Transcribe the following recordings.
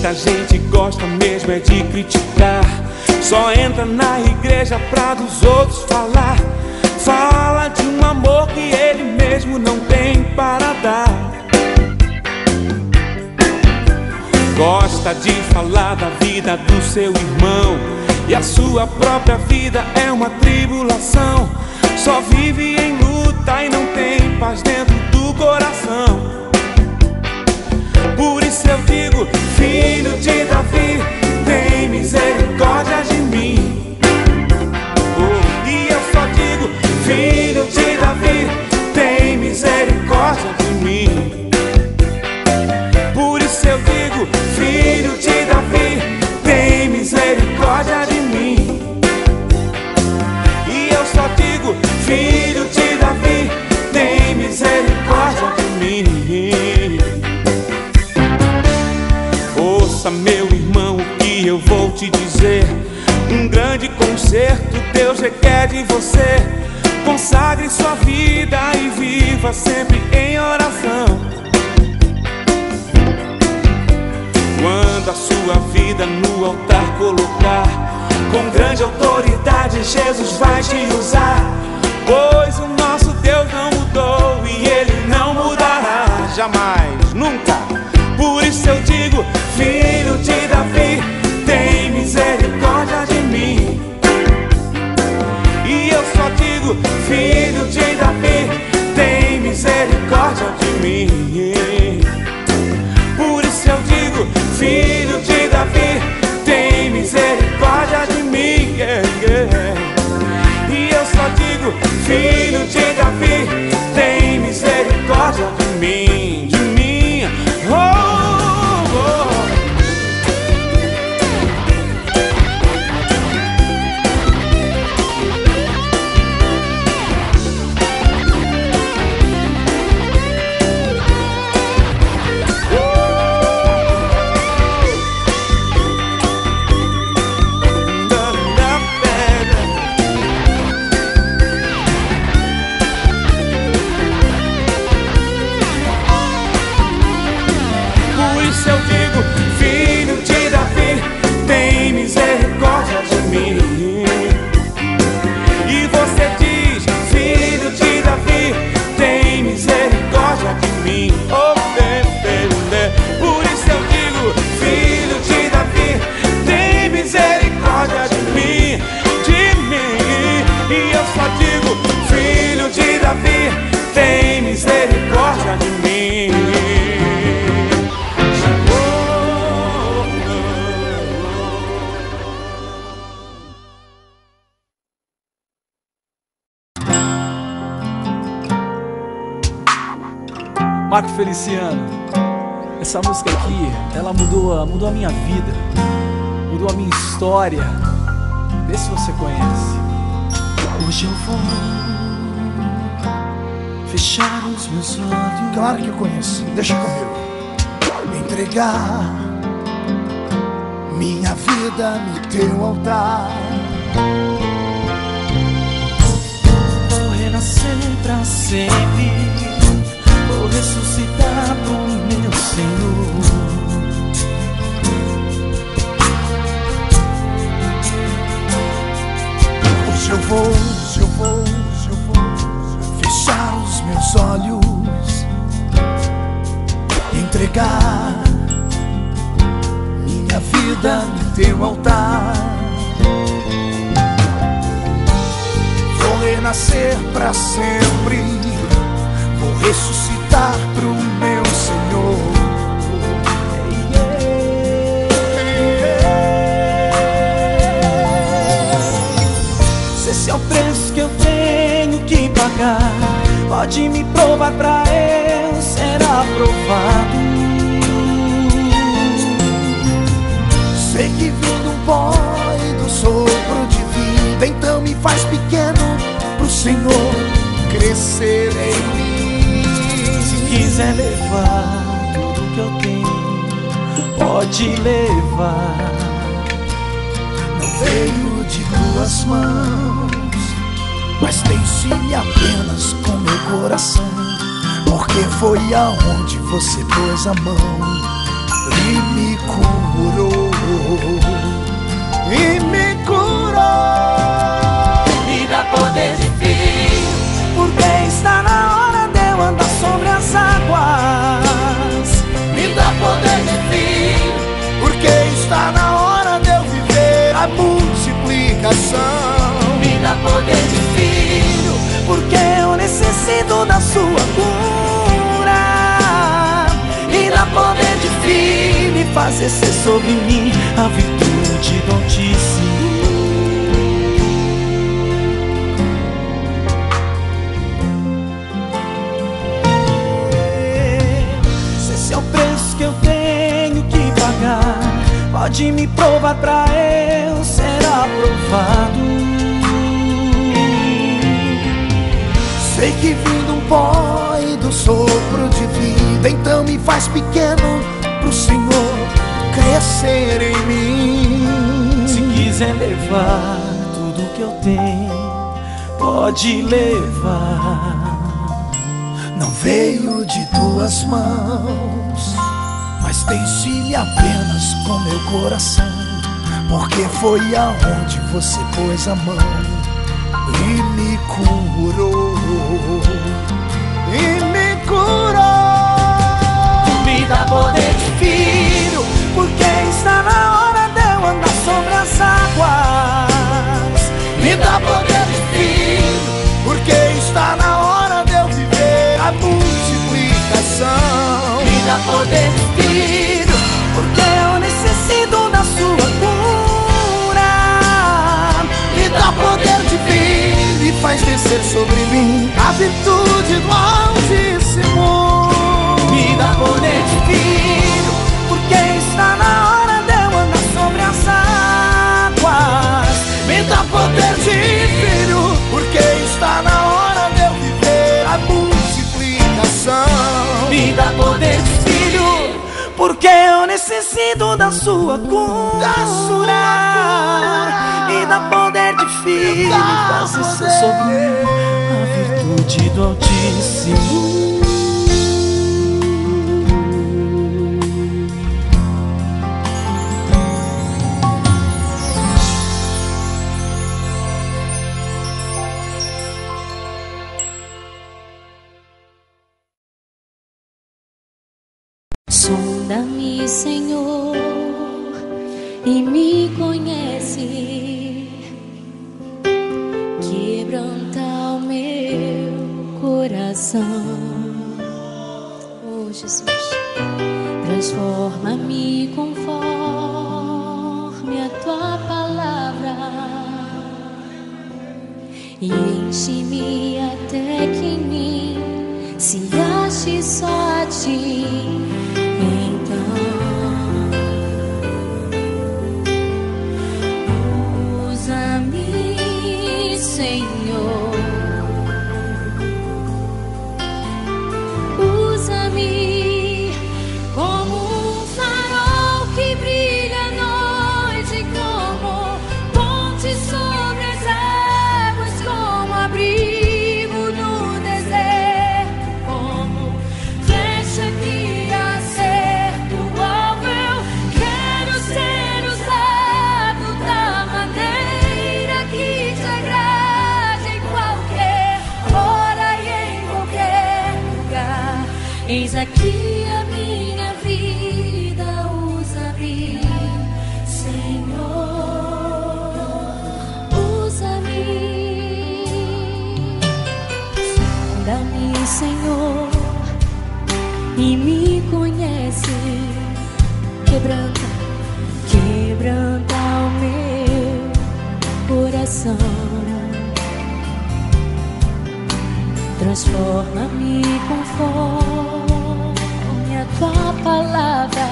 Muita gente gosta mesmo é de criticar, só entra na igreja pra dos outros falar. Fala de um amor que ele mesmo não tem para dar. Gosta de falar da vida do seu irmão, e a sua própria vida é uma tribulação. Só vive em luta e não tem paz dentro do coração. Por isso eu digo, filho de Davi, tem misericórdia de mim. E eu só digo, filho de Davi, tem misericórdia de mim. Por isso eu digo, filho de Davi, tem misericórdia de mim. E eu só digo, filho de Davi, tem misericórdia de mim. Ouça, meu irmão, o que eu vou te dizer. Um grande conserto Deus requer de você. Consagre sua vida e viva sempre em oração. Quando a sua vida no altar colocar, com grande autoridade Jesus vai te usar. Pois o nosso Deus não mudou e Ele não mudará jamais, nunca. Por isso eu digo, filho de Davi, tem misericórdia de mim. E eu só digo, filho de Davi, tem misericórdia de mim. Por isso eu digo, filho de Davi, tem misericórdia de mim. E eu só digo, filho de Davi, tem misericórdia de mim, de mim. Oh! Tem misericórdia de mim. Marco Feliciano, essa música aqui, ela mudou a minha vida, mudou a minha história. Vê se você conhece. Hoje eu vou fechar os meus olhos. Claro que eu conheço, deixa comigo. Entregar minha vida no teu altar. Vou renascer pra sempre, vou ressuscitar pro meu Senhor. Hoje eu vou fechar os meus olhos, entregar minha vida no teu altar. Vou renascer pra sempre, vou ressuscitar pro meu Senhor. Se esse é o preço que eu tenho que pagar, pode me provar pra eu ser aprovado. Sei que vim do pó e do sopro de vida, então me faz pequeno pro Senhor crescer em mim. Se quiser levar tudo que eu tenho, pode levar. Não veio de tuas mãos, mas tem-se apenas com meu coração, porque foi aonde você pôs a mão. me curou, e me curou. Me dá poder de filho, porque está na hora de eu andar sobre as águas. Me dá poder de filho, porque está na hora de eu viver a multiplicação. Me dá poder de filho, porque eu necessito da sua cura. Me dá poder de filho e fazer ser sobre mim a virtude do Altíssimo. Se esse é o preço que eu tenho que pagar, pode me provar pra eu ser aprovado. Sei que vim de um pó e do sopro de vida, então me faz pequeno pro Senhor crescer em mim. Se quiser levar tudo que eu tenho, pode levar. Não veio de tuas mãos, mas tem-se apenas com meu coração, porque foi aonde você pôs a mão e me curou, e me curou. Me dá poder de filho, porque está na hora de eu andar sobre as águas. Me dá poder de filho, porque está na hora de eu viver a multiplicação. Me dá poder de filho, porque eu necessito da sua cura. Me dá poder de filho e faz descer sobre mim a virtude do Altíssimo. Me dá poder de filho, porque está na hora de eu andar sobre as águas. Me dá poder de filho, porque está na hora de eu viver a multiplicação. Me dá poder de filho, porque eu necessito da sua cura. Me dá poder de filho, faz descer sobre mim a virtude do Altíssimo. Sonda-me, Senhor, e me conhece. Quebranta o meu coração. Oh, Jesus, transforma-me conforme a tua palavra e enche-me até que em mim se ache só a ti. Senhor, usa-me como um farol que brilha à noite, como ponte sobre as águas, como abrigo no deserto, como flecha que acerta o alvo. Eu quero ser usado da maneira que te agrada. Eis aqui a minha vida, usa-me, Senhor, usa-me. Sonda-me, Senhor, e me conhece. Quebranta o meu coração. Transforma-me conforme a tua palavra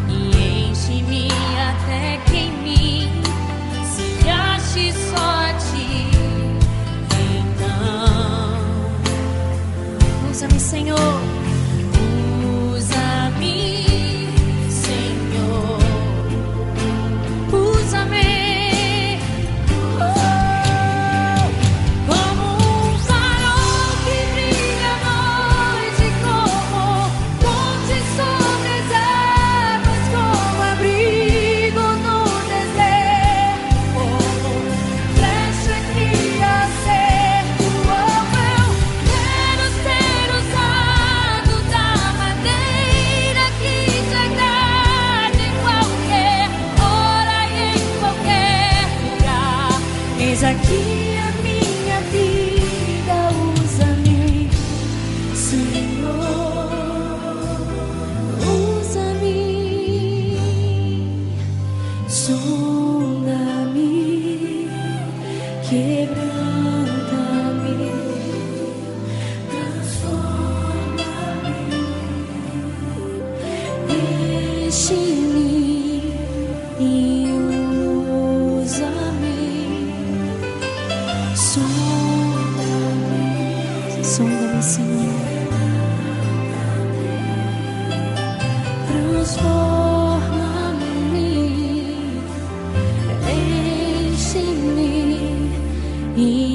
e enche-me até que em mim se ache só a ti. Então, usa-me, Senhor, usa-me, Senhor, usa-me. So Eis aqui a minha vida, usa-me, Senhor, usa-me, sonda-me, quebranta-me, transforma-me, enche-me e usa-me, sonda-me, sonda-me, Senhor, transforma-me, enche-me e